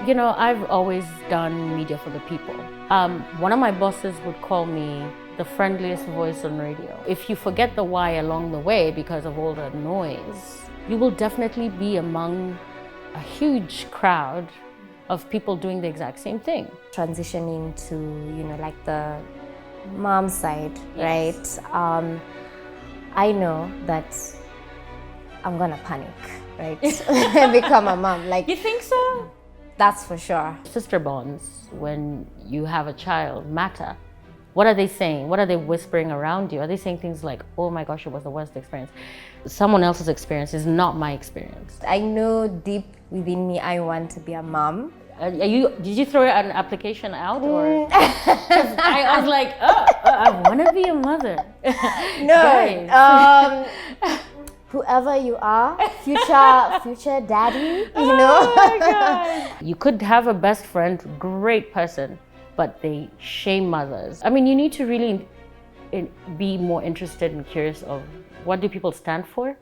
You know, I've always done media for the people. One of my bosses would call me the friendliest voice on radio. If you forget the why along the way because of all the noise, you will definitely be among a huge crowd of people doing the exact same thing. Transitioning to, like the mom side, Yes. right? I know that I'm gonna panic, right? Become a mom. Like, You think so? that's for sure. Sister bonds, when you have a child, matter. What are they saying? What are they whispering around you? Are they saying things like, oh my gosh, it was the worst experience? Someone else's experience is not my experience. I know deep within me I want to be a mom. Did you throw an application out or? 'Cause I was like, I want to be a mother. No, whoever you are, future daddy, Oh my God. You could have a best friend, great person, but they shame mothers. I mean, you need to really be more interested and curious of what do people stand for.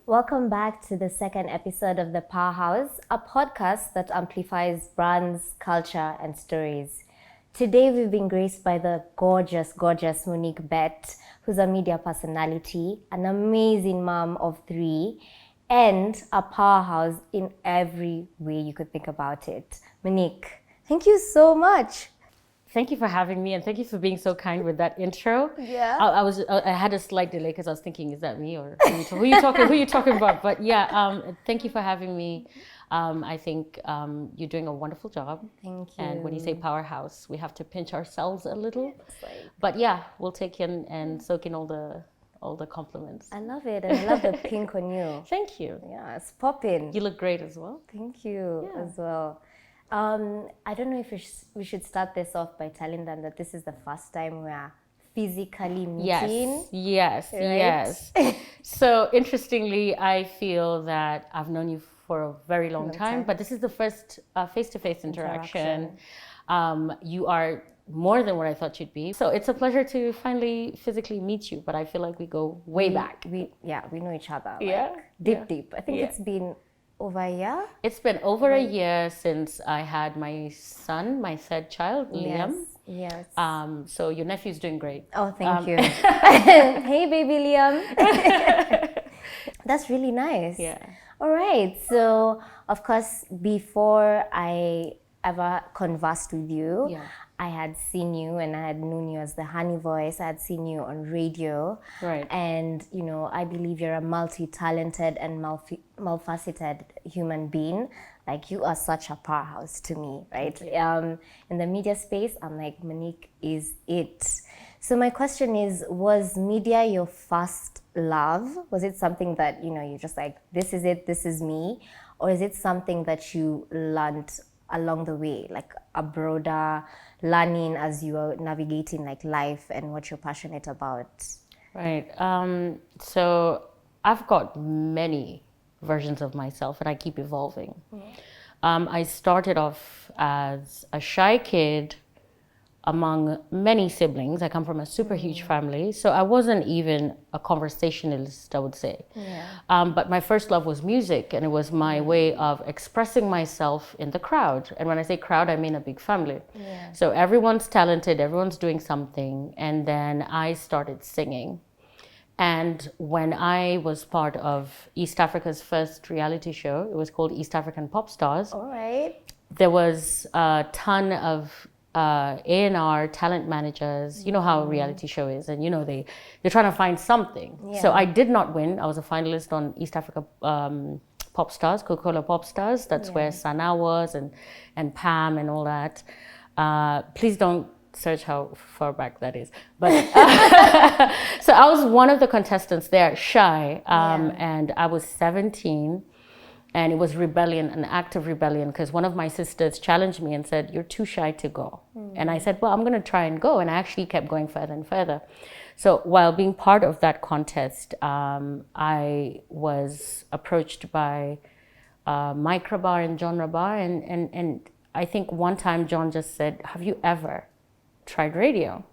Welcome back to the second episode of The Powerhouse, a podcast that amplifies brands, culture, and stories. Today, we've been graced by the gorgeous Monique Bett, who's a media personality, an amazing mom of 3, and a powerhouse in every way you could think about it. Monique, thank you so much. Thank you for having me, and thank you for being so kind with that intro. Yeah. I had a slight delay because I was thinking, is that me or who you talking? Who you talking about? But yeah, thank you for having me. I think you're doing a wonderful job. Thank you. And when you say powerhouse, we have to pinch ourselves a little. Like, but yeah, we'll take in and soak in all the compliments. I love it, and I love the pink on you. Thank you. Yeah, it's popping. You look great as well. Thank you as well. I don't know if we should start this off by telling them that this is the first time we are physically meeting. Yes. Right? So interestingly, I feel that I've known you for a very long time, but this is the first face-to-face interaction. You are more than what I thought you'd be. So it's a pleasure to finally physically meet you, but I feel like we go way back. We know each other. Yeah. Deep. I think it's been over a year. It's been over a year since I had my son, my third child, Liam. Yes. So your nephew's doing great. Oh, thank you. Hey, baby Liam. That's really nice. Yeah. All right. So, of course, before I ever conversed with you, I had seen you and I had known you as the honey voice. I had seen you on radio. Right. And, I believe you're a multi-talented and multifaceted human being. Like, you are such a powerhouse to me, right? In the media space, I'm like, Monique is it. So my question is, was media your first love? Was it something that, you're just like, this is it, this is me? Or is it something that you learned along the way, like a broader learning as you are navigating like life and what you're passionate about? Right. So I've got many versions of myself and I keep evolving. I started off as a shy kid among many siblings. I come from a super huge family, so I wasn't even a conversationalist, I would say. But my first love was music, and it was my way of expressing myself in the crowd. And when I say crowd, I mean a big family. So everyone's talented, everyone's doing something, and then I started singing. And when I was part of East Africa's first reality show, it was called East African Pop Stars. All right. There was a ton of A&R talent managers. You know how a reality show is, and they're trying to find something. So I did not win. I was a finalist on East Africa Pop Stars, Coca-Cola Pop Stars. That's where Sana was and Pam and all that. Please don't search how far back that is. But so I was one of the contestants there, shy, and I was 17. And it was rebellion, an act of rebellion, because one of my sisters challenged me and said, you're too shy to go. And I said, well, I'm going to try and go. And I actually kept going further and further. So while being part of that contest, I was approached by Mike Rabar and John Rabar. And I think one time John just said, have you ever tried radio?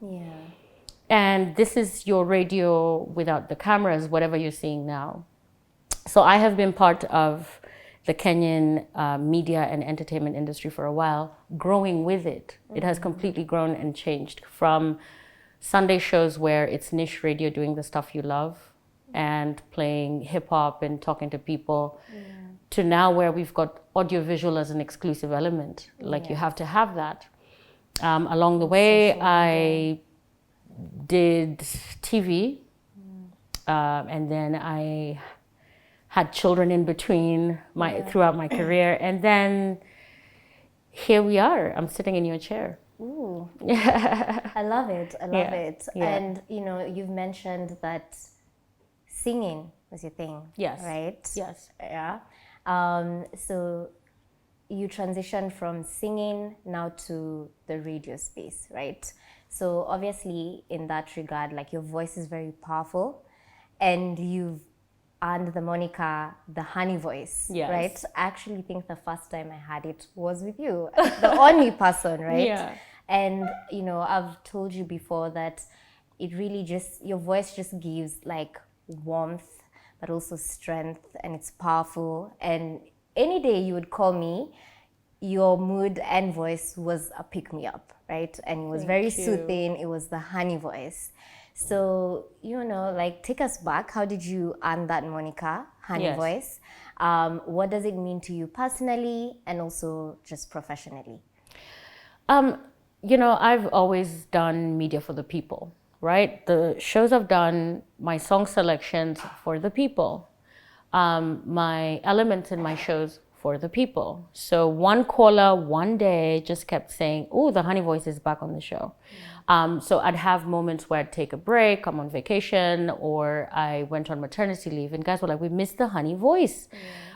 And this is your radio without the cameras, whatever you're seeing now. So I have been part of the Kenyan media and entertainment industry for a while, growing with it. It has completely grown and changed from Sunday shows where it's niche radio doing the stuff you love and playing hip hop and talking to people, to now where we've got audiovisual as an exclusive element. Like you have to have that. Along the way, I did TV, and then I had children in between throughout my career, and then here we are. I'm sitting in your chair. Ooh, I love it. I love it. Yeah. And you've mentioned that singing was your thing. Yes. Right. Yes. Yeah. So you transitioned from singing now to the radio space, right? So obviously in that regard, like your voice is very powerful, and you've earned the moniker, the honey voice, Yes. right? I actually think the first time I had it was with you, the only person, right? Yeah. And, I've told you before that it really your voice just gives like warmth, but also strength, and it's powerful. And any day you would call me, your mood and voice was a pick-me-up, right? And it was very soothing. It was the honey voice. So, like, take us back. How did you earn that moniker, honey voice? What does it mean to you personally and also just professionally? I've always done media for the people, right? The shows I've done, my song selections for the people, my elements in my shows for the people. So one caller one day just kept saying, "Oh, the honey voice is back on the show." So I'd have moments where I'd take a break, I'm on vacation, or I went on maternity leave, and guys were like, "We missed the honey voice."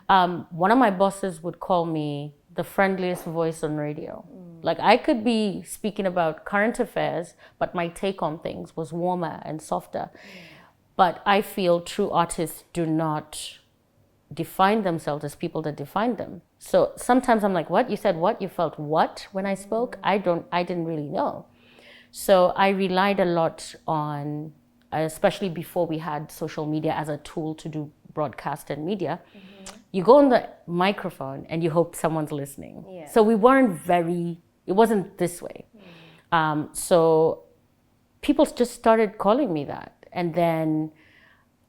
One of my bosses would call me the friendliest voice on radio. Like I could be speaking about current affairs, but my take on things was warmer and softer. But I feel true artists do not define themselves as people that define them. So sometimes I'm like, "What? You said what? You felt what when I spoke?" I didn't really know. So I relied a lot on, especially before we had social media as a tool to do broadcast and media, you go on the microphone and you hope someone's listening. Yeah. So it wasn't this way. So people just started calling me that. And then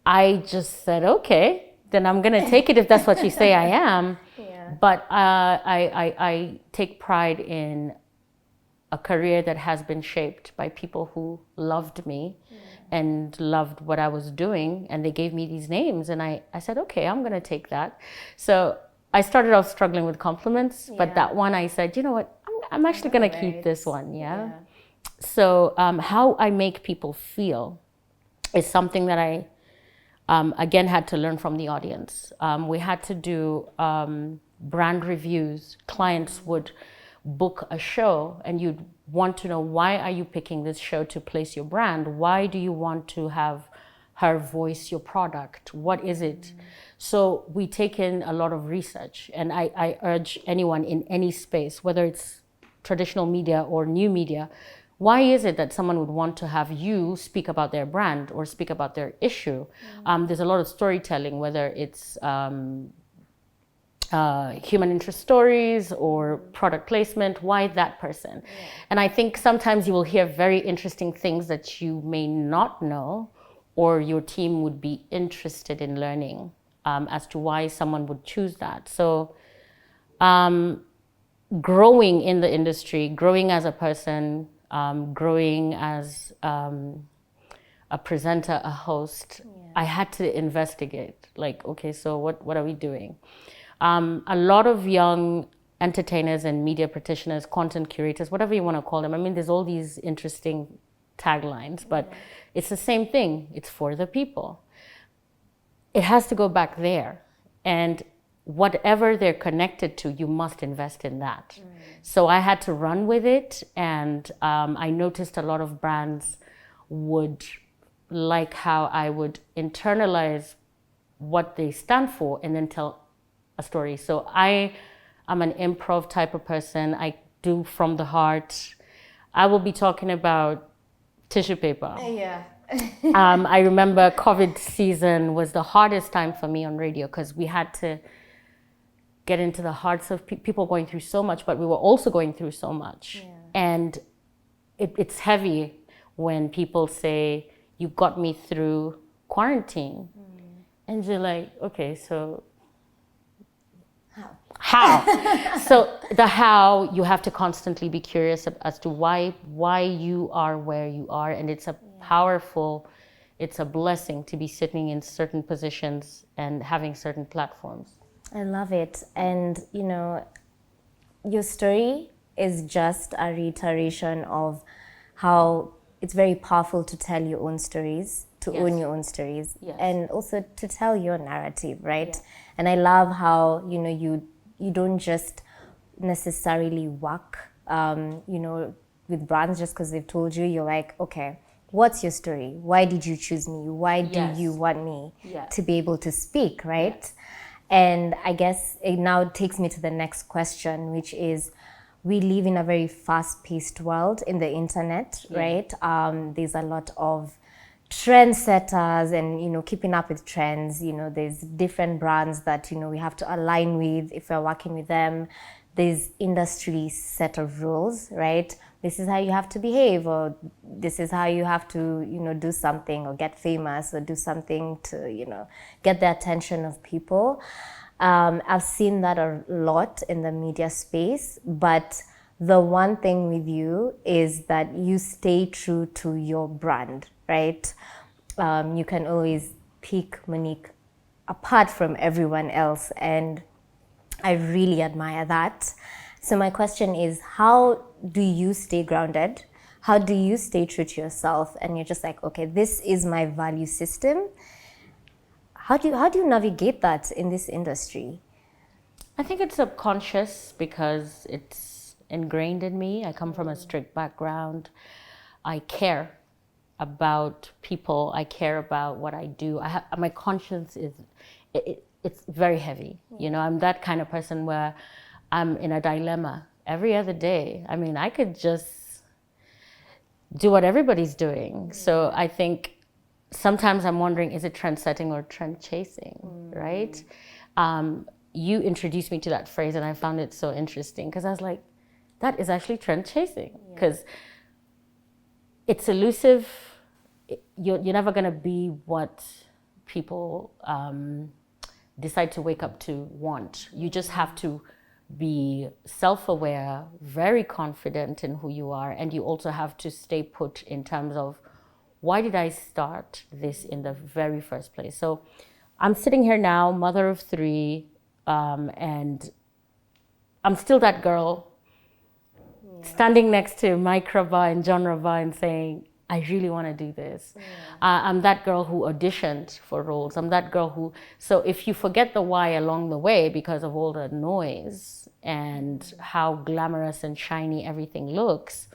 I just said, okay, then I'm going to take it if that's what you say I am. Yeah. But I take pride in a career that has been shaped by people who loved me and loved what I was doing, and they gave me these names, and I said, okay, I'm gonna take that. So I started off struggling with compliments, but that one I said, you know what, I'm actually gonna keep this one, yeah? So how I make people feel is something that I, again, had to learn from the audience. We had to do brand reviews. Clients would book a show and you'd want to know, why are you picking this show to place your brand? Why do you want to have her voice your product? What is it? So we take in a lot of research, and I urge anyone in any space, whether it's traditional media or new media, why is it that someone would want to have you speak about their brand or speak about their issue? There's a lot of storytelling, whether it's human interest stories or product placement. Why that person? And I think sometimes you will hear very interesting things that you may not know, or your team would be interested in learning as to why someone would choose that. So growing in the industry, growing as a person, growing as a presenter, a host, I had to investigate, like, okay, so what are we doing? A lot of young entertainers and media practitioners, content curators, whatever you want to call them. I mean, there's all these interesting taglines, but it's the same thing. It's for the people. It has to go back there. And whatever they're connected to, you must invest in that. So I had to run with it. And I noticed a lot of brands would like how I would internalize what they stand for and then tell a story. So I am an improv type of person. I do from the heart. I will be talking about tissue paper. Yeah. I remember COVID season was the hardest time for me on radio because we had to get into the hearts of people going through so much, but we were also going through so much. Yeah. And it's heavy when people say, you got me through quarantine. And you're like, okay, so how? So the how, you have to constantly be curious as to why you are where you are. And it's a powerful, it's a blessing to be sitting in certain positions and having certain platforms. I love it. And, you know, your story is just a reiteration of how it's very powerful to tell your own stories, to own your own stories, and also to tell your narrative, right? And I love how, you know, you don't just necessarily work, you know, with brands just because they've told you. You're like, okay, what's your story? Why did you choose me? Why do you want me to be able to speak, right? And I guess it now takes me to the next question, which is, we live in a very fast-paced world in the internet, right? There's a lot of trendsetters and, you know, keeping up with trends. You know, there's different brands that, you know, we have to align with if we're working with them. There's industry set of rules, right? This is how you have to behave, or this is how you have to, you know, do something or get famous or do something to, you know, get the attention of people. I've seen that a lot in the media space, but the one thing with you is that you stay true to your brand, right? You can always pick Monique apart from everyone else, and I really admire that. So my question is, how do you stay grounded? How do you stay true to yourself? And you're just like, okay, this is my value system. How do you navigate that in this industry? I think it's subconscious because it's ingrained in me. I come from a strict background. I care about people. I care about what I do. My conscience is, it's very heavy. You know, I'm that kind of person where I'm in a dilemma every other day. I mean, I could just do what everybody's doing. So I think sometimes I'm wondering, is it trend setting or trend chasing, right? You introduced me to that phrase and I found it so interesting because I was like, that is actually trend chasing because it's elusive. You're never going to be what people decide to wake up to want. You just have to be self-aware, very confident in who you are, and you also have to stay put in terms of, why did I start this in the very first place? So I'm sitting here now, mother of 3, and I'm still that girl standing next to Mike Rabah and John Rabah and saying, I really want to do this. I'm that girl who auditioned for roles. I'm that girl who, so if you forget the why along the way because of all the noise and how glamorous and shiny everything looks,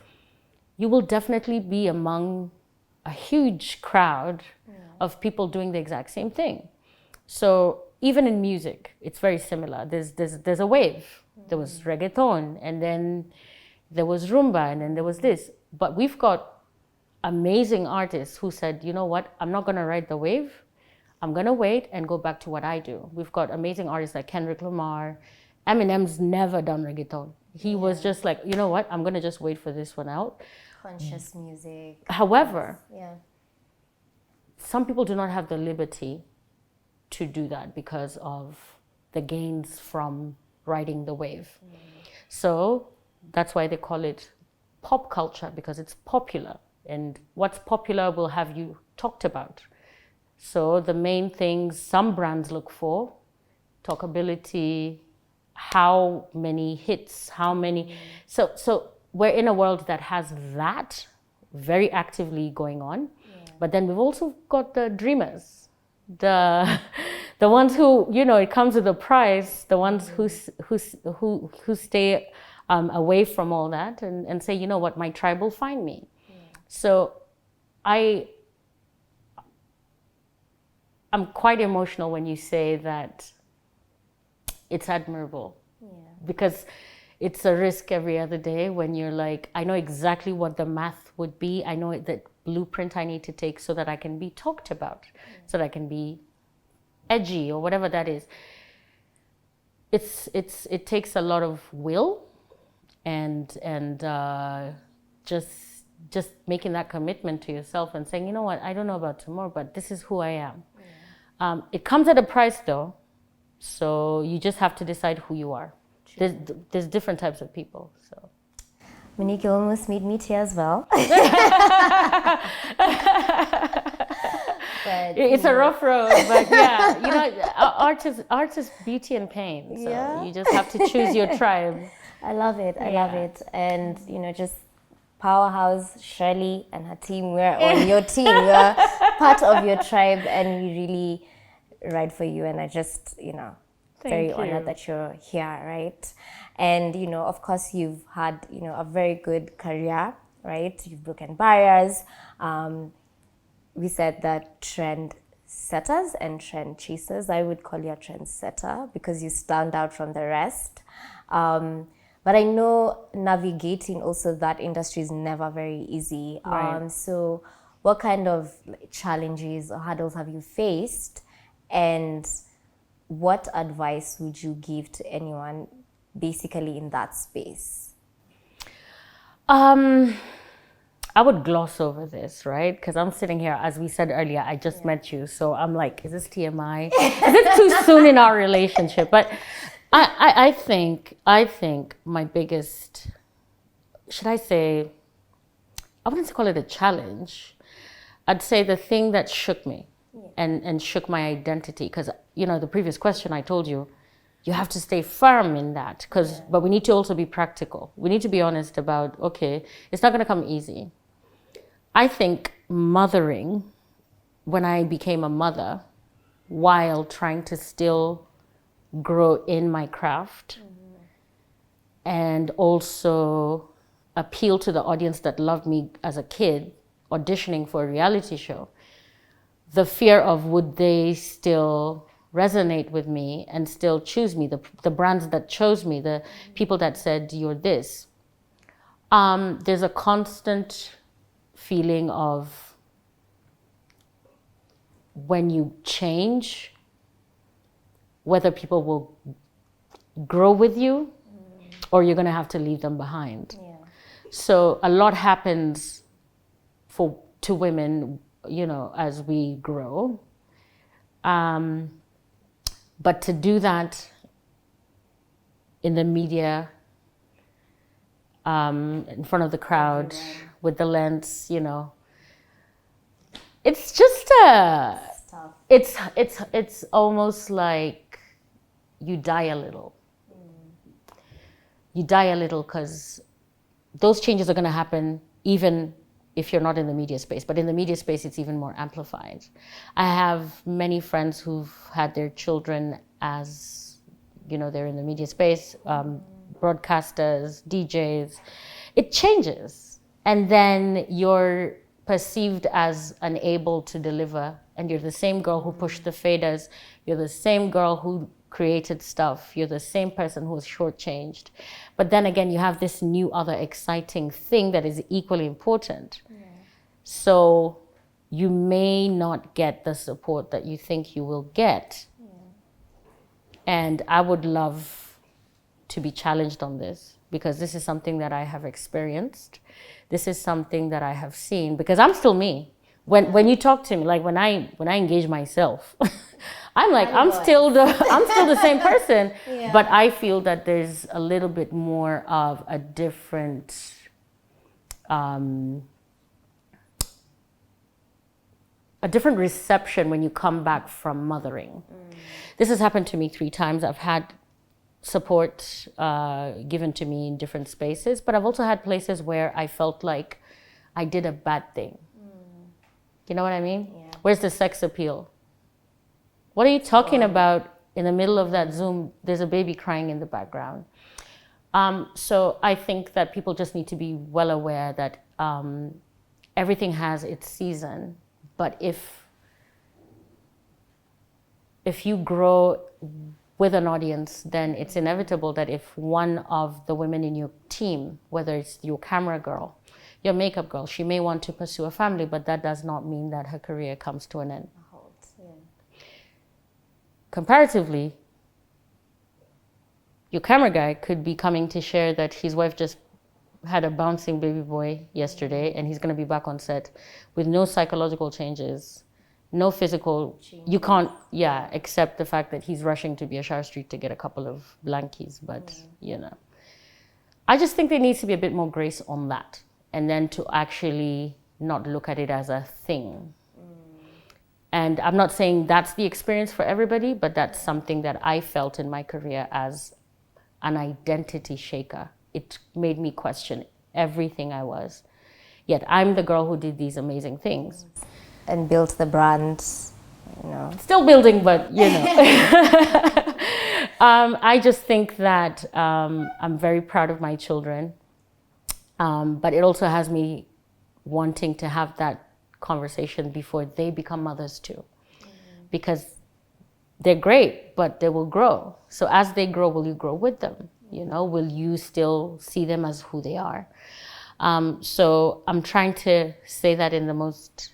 you will definitely be among a huge crowd of people doing the exact same thing. So even in music, it's very similar. There's a wave. There was reggaeton, and then there was rumba, and then there was this. But we've got amazing artists who said, you know what, I'm not going to ride the wave. I'm going to wait and go back to what I do. We've got amazing artists like Kendrick Lamar. Eminem's never done reggaeton. He was just like, you know what, I'm going to just wait for this one out. Conscious music. However, some people do not have the liberty to do that because of the gains from riding the wave. So that's why they call it pop culture, because it's popular. And what's popular will have you talked about. So the main things some brands look for, talkability, how many hits, how many. So we're in a world that has that very actively going on. But then we've also got the dreamers, the ones who, you know, it comes with a price, the ones who stay away from all that and say, you know what, my tribe will find me. So I'm quite emotional when you say that it's admirable, because it's a risk every other day when you're like, I know exactly what the math would be. I know the blueprint I need to take so that I can be talked about, so that I can be edgy or whatever that is. It takes a lot of will and just making that commitment to yourself and saying, you know what, I don't know about tomorrow, but this is who I am. It comes at a price though, so you just have to decide who you are. There's different types of people. So Monique, you almost made me tear as well. But, it's a rough road, but yeah, you know, art is beauty and pain. So you just have to choose your tribe. I love it. I love it. And, you know, just powerhouse Shirley and her team, we're on your team. We're part of your tribe, and we really ride for you. And I just, you know, very honored that you're here, right? And, you know, of course, you've had, you know, a very good career, right? You've broken barriers. We said that trend setters and trend chasers. I would call you a trendsetter because you stand out from the rest. But I know navigating also that industry is never very easy. Right. So what kind of challenges or hurdles have you faced? And what advice would you give to anyone basically in that space? I would gloss over this, right? Because I'm sitting here, as we said earlier, I just met you. So I'm like, is this TMI? Is it too soon in our relationship? But I think my biggest, should I say, I wouldn't call it a challenge. I'd say the thing that shook me and shook my identity. Because, you know, the previous question I told you, you have to stay firm in that. But we need to also be practical. We need to be honest about, okay, it's not going to come easy. I think mothering, when I became a mother, while trying to still grow in my craft and also appeal to the audience that loved me as a kid, auditioning for a reality show, the fear of would they still resonate with me and still choose me, the brands that chose me, the people that said, you're this. There's a constant feeling of when you change, whether people will grow with you or you're going to have to leave them behind. So a lot happens to women, you know, as we grow. But to do that in the media, in front of the crowd, with the lens, you know, it's just it's almost like you die a little. You die a little because those changes are going to happen even if you're not in the media space. But in the media space, it's even more amplified. I have many friends who've had their children as, you know, they're in the media space, broadcasters, DJs. It changes. And then you're perceived as unable to deliver. And you're the same girl who pushed the faders. You're the same girl who created stuff. You're the same person who was shortchanged. But then again, you have this new other exciting thing that is equally important. So you may not get the support that you think you will get. And I would love to be challenged on this because this is something that I have experienced. This is something that I have seen because I'm still me. When you talk to me, like when I engage myself, I'm like, I'm still the same person, but I feel that there's a little bit more of a different, reception when you come back from mothering. This has happened to me 3 times. I've had support given to me in different spaces, but I've also had places where I felt like I did a bad thing. You know what I mean? Where's the sex appeal? What are you talking about in the middle of that Zoom? There's a baby crying in the background. So I think that people just need to be well aware that everything has its season. But if you grow with an audience, then it's inevitable that if one of the women in your team, whether it's your camera girl, your makeup girl, she may want to pursue a family, but that does not mean that her career comes to an end. Comparatively, your camera guy could be coming to share that his wife just had a bouncing baby boy yesterday and he's going to be back on set with no psychological changes, no physical, you can't, accept the fact that he's rushing to be a Shower Street to get a couple of blankies, but, I just think there needs to be a bit more grace on that, and then to actually not look at it as a thing. And I'm not saying that's the experience for everybody, but that's something that I felt in my career as an identity shaker. It made me question everything I was. Yet I'm the girl who did these amazing things. And built the brand, Still building, but, I just think that I'm very proud of my children. But it also has me wanting to have that conversation before they become mothers too. Because they're great, but they will grow. So as they grow, will you grow with them? Will you still see them as who they are? So I'm trying to say that in the most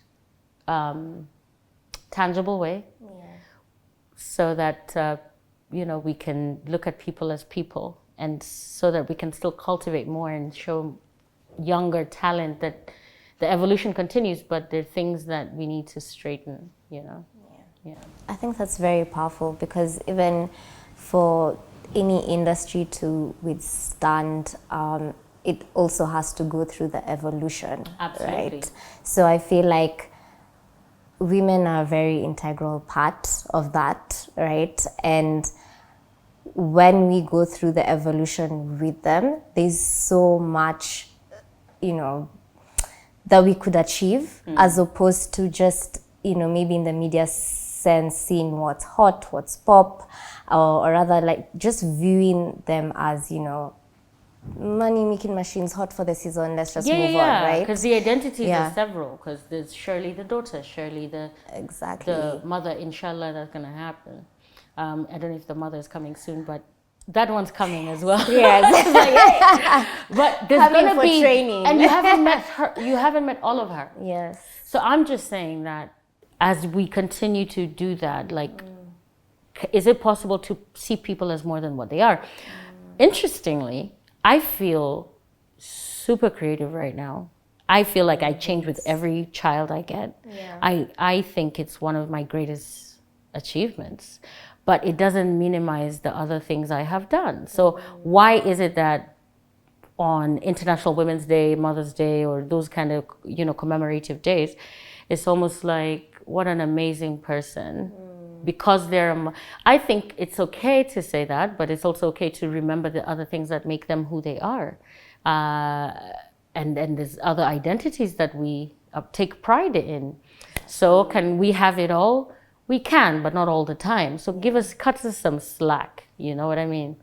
tangible way, so that we can look at people as people, and so that we can still cultivate more and show younger talent that the evolution continues, but there are things that we need to straighten. I think that's very powerful, because even for any industry to withstand, it also has to go through the evolution. Absolutely. Right? So I feel like women are a very integral part of that, right? And when we go through the evolution with them, there's so much, that we could achieve, as opposed to just, maybe in the media sense, seeing what's hot, what's pop, or rather like just viewing them as, money making machines, hot for the season, let's just move on, right? Because the identities are several, because there's surely the daughter, surely the mother, inshallah, that's going to happen. I don't know if the mother is coming soon, but that one's coming as well. Yes. But there's going to be training. And you haven't met her, you haven't met all of her. Yes. So I'm just saying that as we continue to do that, is it possible to see people as more than what they are? Interestingly, I feel super creative right now. I feel like I change with every child I get. I think it's one of my greatest achievements, but it doesn't minimize the other things I have done. So why is it that on International Women's Day, Mother's Day, or those kind of, commemorative days, it's almost like, what an amazing person. Because I think it's okay to say that, but it's also okay to remember the other things that make them who they are. And there's other identities that we take pride in. So can we have it all? We can, but not all the time. So cut us some slack, you know what I mean?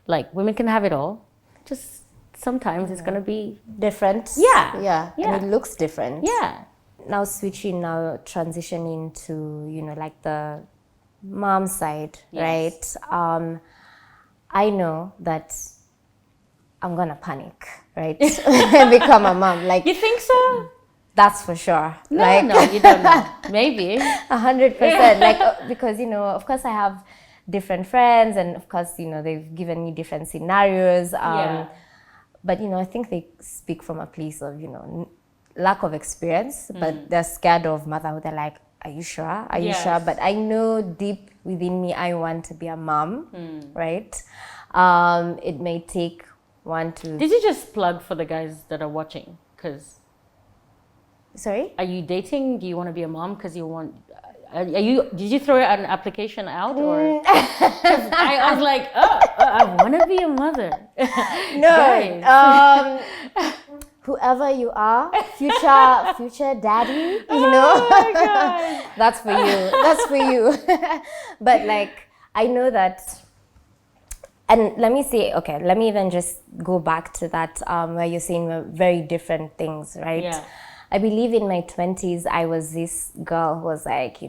Like, women can have it all. Just sometimes it's gonna be different. Yeah. And it looks different. Yeah. Now transitioning to, like the mom side, right? I know that I'm gonna panic, right? Become a mom. Like, you think so? That's for sure. No, you don't know. Maybe 100%. Like, because of course I have different friends, and of course they've given me different scenarios. But I think they speak from a place of lack of experience, but they're scared of motherhood. They're like, are you sure? Are you sure? But I know deep within me, I want to be a mom, right? It may take one to... Did you just plug for the guys that are watching? Because... Sorry? Are you dating? Do you want to be a mom because you want... Did you throw an application out? Or I was like, I want to be a mother. No. Whoever you are, future daddy, Oh my God. That's for you. That's for you. But like, I know that, and let me even just go back to that where you're saying very different things, right? Yeah. I believe in my 20s, I was this girl who was like,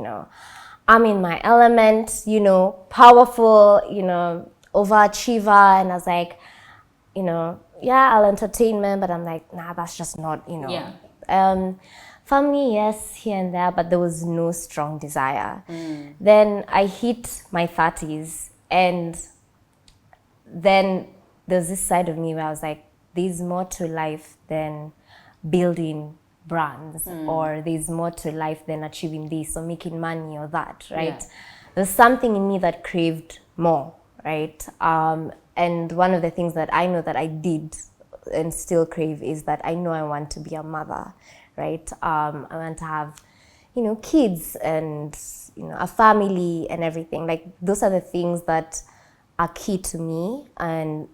I'm in my element, powerful, overachiever. And I was like, yeah, I'll entertain men, but I'm like, nah, that's just not, family, yes, here and there, but there was no strong desire. Then I hit my 30s, and then there's this side of me where I was like, there's more to life than building brands, or there's more to life than achieving this or making money or that, right? Yeah. There's something in me that craved more, right? And one of the things that I know that I did and still crave is that I know I want to be a mother, right? I want to have, kids and, a family and everything. Like, those are the things that are key to me. And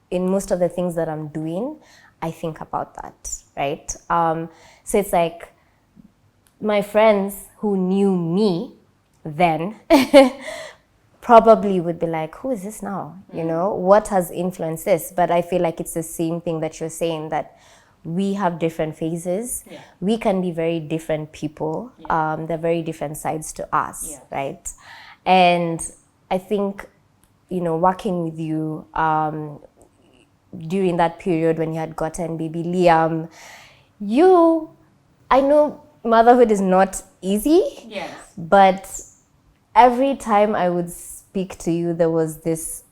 in most of the things that I'm doing, I think about that, right? So it's like my friends who knew me then probably would be like, who is this now? What has influenced this? But I feel like it's the same thing that you're saying, that we have different phases. Yeah. We can be very different people. Yeah. They're very different sides to us, yeah. Right? And I think, working with you during that period when you had gotten baby Liam, I know motherhood is not easy. Yes. But every time I would speak to you, there was this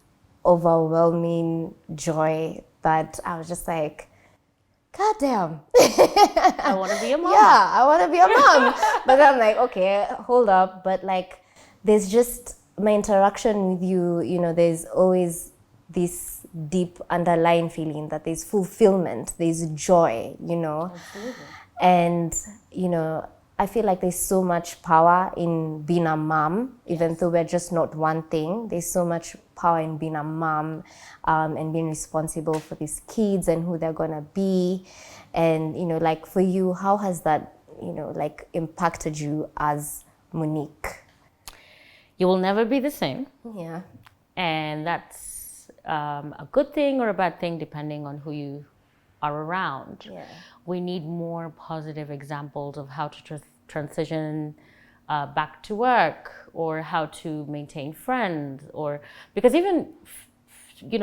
overwhelming joy that I was just like, God damn. I want to be a mom. Yeah, I want to be a mom. But I'm like, okay, hold up. But like, there's just my interaction with you, there's always this deep underlying feeling that there's fulfillment, there's joy, Absolutely. And, I feel like there's so much power in being a mom, even though we're just not one thing. There's so much power in being a mom, and being responsible for these kids and who they're gonna be. And, like for you, how has that, impacted you as Monique? You will never be the same. Yeah. And that's a good thing or a bad thing, depending on who you are around. Yeah. We need more positive examples of how to transition back to work, or how to maintain friends, or because even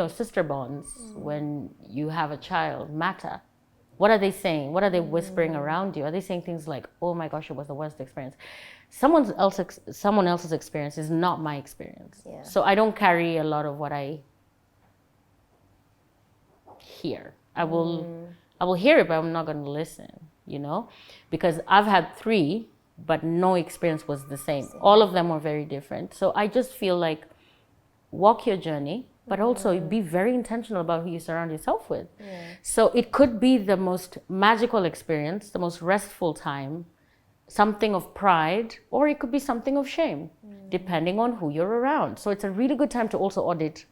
sister bonds when you have a child matter. What are they saying? What are they whispering around you? Are they saying things like, oh my gosh, it was the worst experience? Someone else's experience is not my experience. Yeah. So I don't carry a lot of what I hear. I will hear it, but I'm not going to listen, because I've had 3, but no experience was the same. All of them were very different. So I just feel like walk your journey, but also be very intentional about who you surround yourself with. Yeah. So it could be the most magical experience, the most restful time, something of pride, or it could be something of shame, depending on who you're around. So it's a really good time to also audit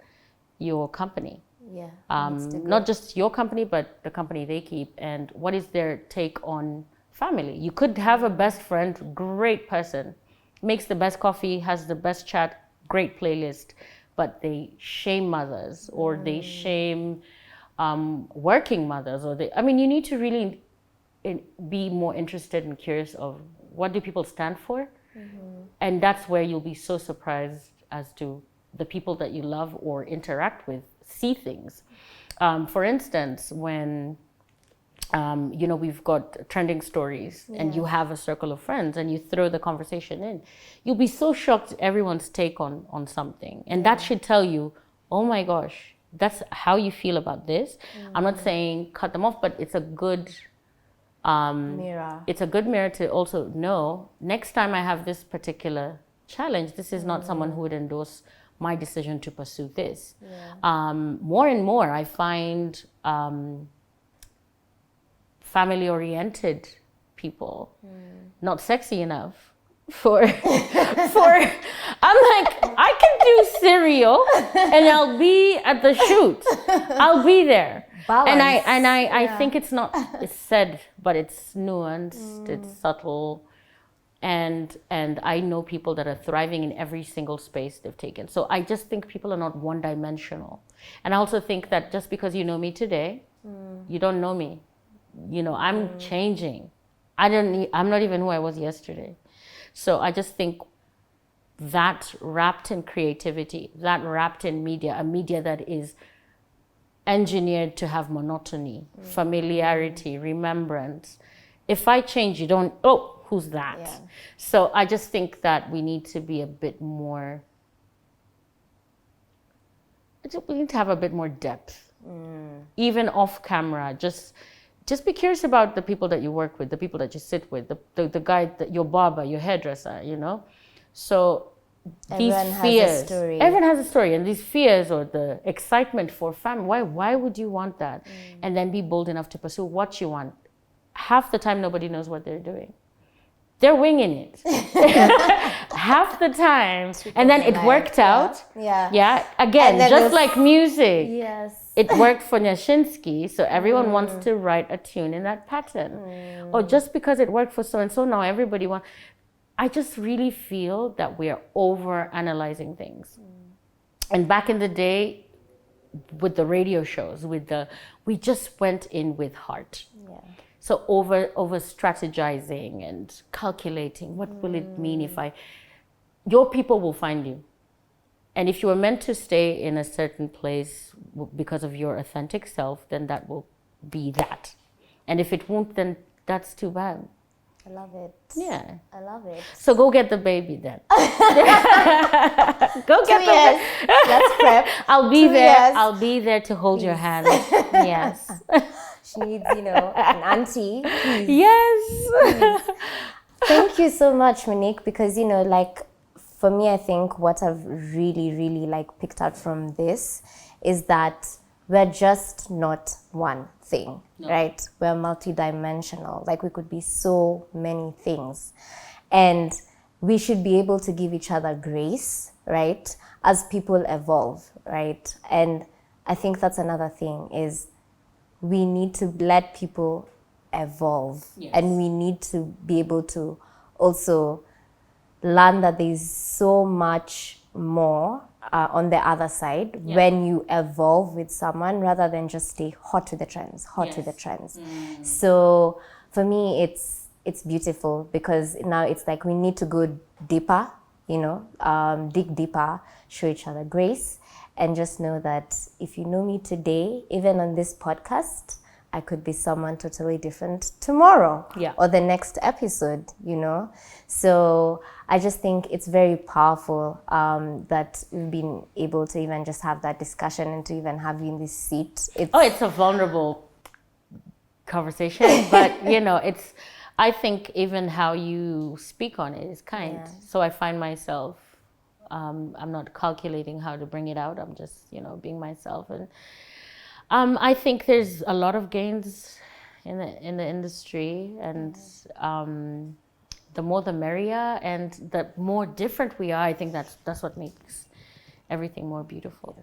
your company. Yeah. Not just your company, but the company they keep, and what is their take on family. You could have a best friend, great person, makes the best coffee, has the best chat, great playlist, but they shame mothers, or they shame working mothers, or you need to really be more interested and curious of what do people stand for. And that's where you'll be so surprised as to the people that you love or interact with see things. For instance, when we've got trending stories, and you have a circle of friends and you throw the conversation in, you'll be so shocked at everyone's take on something. And that should tell you, oh my gosh, that's how you feel about this. I'm not saying cut them off, but it's a good mirror. It's a good mirror to also know, next time I have this particular challenge, this is not someone who would endorse my decision to pursue this. Yeah. More and more, I find family-oriented people not sexy enough for. I'm like, I can do cereal, and I'll be at the shoot. I'll be there. Balance. I think it's said, but it's nuanced. It's subtle. And I know people that are thriving in every single space they've taken. So I just think people are not one-dimensional. And I also think that just because you know me today, you don't know me. I'm changing. I'm not even who I was yesterday. So I just think that wrapped in creativity, that wrapped in media, a media that is engineered to have monotony, familiarity, remembrance. If I change, you don't, oh, who's that? Yeah. So I just think that we need to be a bit more, we need to have a bit more depth, even off camera. Just be curious about the people that you work with, the people that you sit with, the guy, your barber, your hairdresser, you know? So Everyone these has fears, a story. everyone has a story, and these fears or the excitement for family, why would you want that? And then be bold enough to pursue what you want. Half the time, nobody knows what they're doing. They're winging it. Half the time. And then it worked out. Yeah. Yeah. Again, just like music. Yes. It worked for Nyashinsky, so everyone wants to write a tune in that pattern. Or just because it worked for so-and-so, now everybody wants... I just really feel that we are over-analyzing things. And back in the day, with the radio shows, we just went in with heart. Yeah. So over strategizing and calculating, what will it mean if your people will find you. And if you were meant to stay in a certain place because of your authentic self, then that will be that. And if it won't, then that's too bad. I love it. Yeah. I love it. So go get the baby then. Go get 2 years. Let's prep. I'll be 2 there. years. I'll be there to hold your hand. Yes. She needs, an auntie. Please. Yes. Thank you so much, Monique, because, for me, I think what I've really, really picked out from this is that we're just not one thing, right? We're multidimensional. We could be so many things. And we should be able to give each other grace, right? As people evolve, right? And I think that's another thing is we need to let people evolve. Yes. And we need to be able to also learn that there's so much more on the other side when you evolve with someone rather than just stay hot to the trends. So for me, it's beautiful because now it's we need to go deeper, dig deeper, show each other grace, and just know that if you know me today, even on this podcast, I could be someone totally different tomorrow or the next episode, So I just think it's very powerful that we've been able to even just have that discussion and to even have you in this seat. It's a vulnerable conversation, but I think even how you speak on it is kind. Yeah. So I find myself, I'm not calculating how to bring it out. I'm just, being myself. And I think there's a lot of gains in the industry, and the more the merrier, and the more different we are. I think that's what makes everything more beautiful.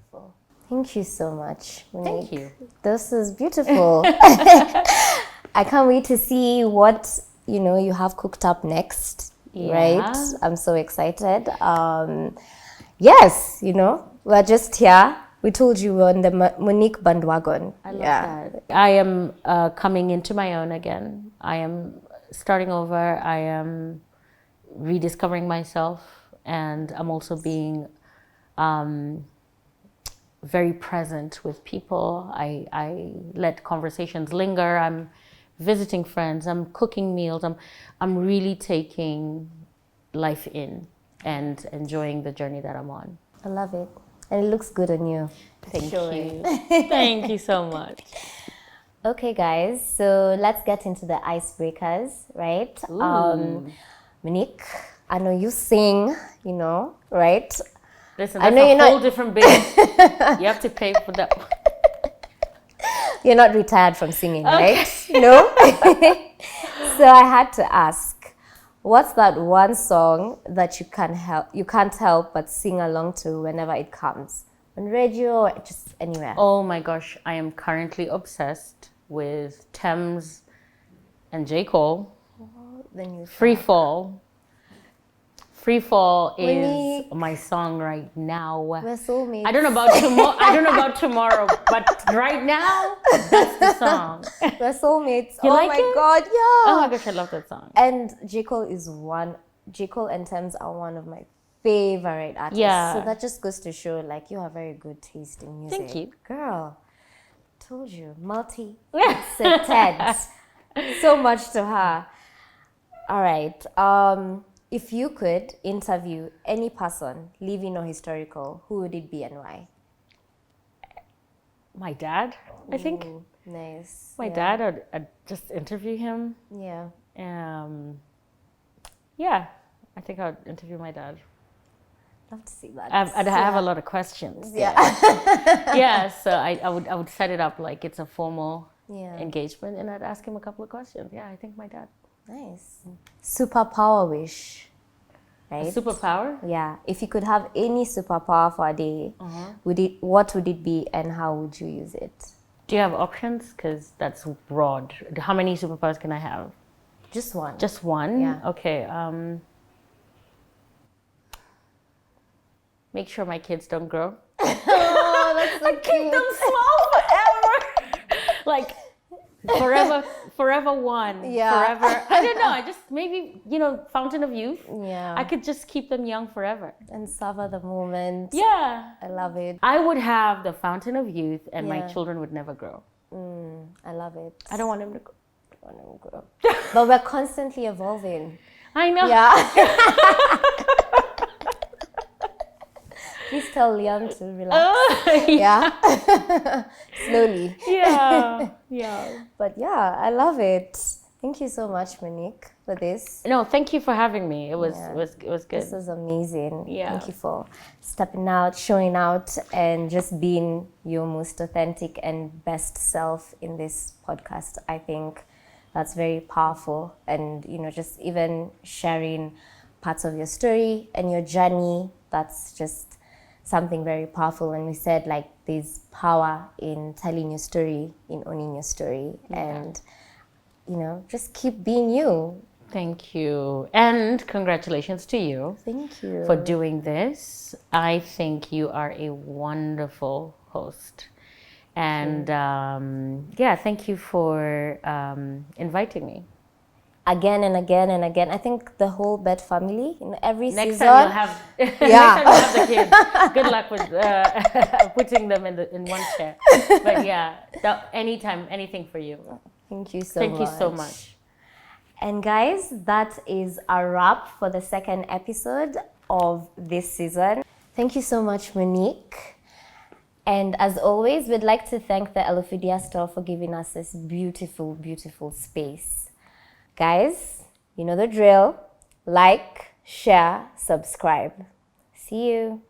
Thank you so much, Monique. Thank you. This is beautiful. I can't wait to see what you have cooked up next. Yeah. Right? I'm so excited. Yes, we're just here. We told you we're on the Monique bandwagon. I love that. I am coming into my own again. I am starting over. I am rediscovering myself, and I'm also being very present with people. I let conversations linger. I'm visiting friends. I'm cooking meals. I'm really taking life in and enjoying the journey that I'm on. I love it. And it looks good on you. Thank you. Thank you so much. Okay, guys. So let's get into the icebreakers, right? Monique, I know you sing, right? Listen, that's a whole different business. You have to pay for that. You're not retired from singing, right? No? So I had to ask, what's that one song that you can't help but sing along to whenever it comes? On radio or just anywhere? Oh my gosh, I am currently obsessed with Thames and J. Cole. Free Fall. Free Fall is my song right now. We're soulmates. I don't know about tomorrow, but right now, that's the song. We're soulmates. You like my it? God, yeah. Oh my gosh, I love that song. And J. Cole and Thames are one of my favorite artists. Yeah. So that just goes to show, like, you have very good taste in music. Thank you. Girl, told you, multi-faceted. So much to her. All right. If you could interview any person, living or historical, who would it be and why? My dad, I think. Ooh, nice. My dad, I'd just interview him. Yeah. Yeah, I think I'd interview my dad. Love to see that. I'd have a lot of questions. Yeah. Yeah, so I would set it up like it's a formal engagement, and I'd ask him a couple of questions. Yeah, I think my dad. Nice. Superpower wish, right? A superpower? Yeah. If you could have any superpower for a day, what would it be and how would you use it? Do you have options? Because that's broad. How many superpowers can I have? Just one. Just one? Yeah. Okay. Make sure my kids don't grow. Oh, that's so Keep them small forever. Like forever one. Yeah. Forever. I don't know. I just maybe, fountain of youth. Yeah. I could just keep them young forever. And savor the moment. Yeah. I love it. I would have the fountain of youth and my children would never grow. I love it. I don't want them to grow. But we're constantly evolving. I know. Yeah. Please tell Leon to relax. Yeah. Slowly. Yeah. Yeah. But yeah, I love it. Thank you so much, Monique, for this. No, thank you for having me. It was good. This was amazing. Yeah. Thank you for stepping out, showing out, and just being your most authentic and best self in this podcast. I think that's very powerful. And, just even sharing parts of your story and your journey, that's just something very powerful. And we said, like, there's power in telling your story, in owning your story, and just keep being you. Thank you, and congratulations to you. Thank you for doing this. I think you are a wonderful host, and thank you for inviting me. Again and again and again. I think the whole Bett family in every Next season. time you'll have, next time you'll have the kids. Good luck with putting them in one chair. But yeah, anytime, anything for you. Thank you so much. Thank you so much. And guys, that is a wrap for the second episode of this season. Thank you so much, Monique. And as always, we'd like to thank the Elophidia store for giving us this beautiful, beautiful space. Guys, you know the drill. Like, share, subscribe. See you.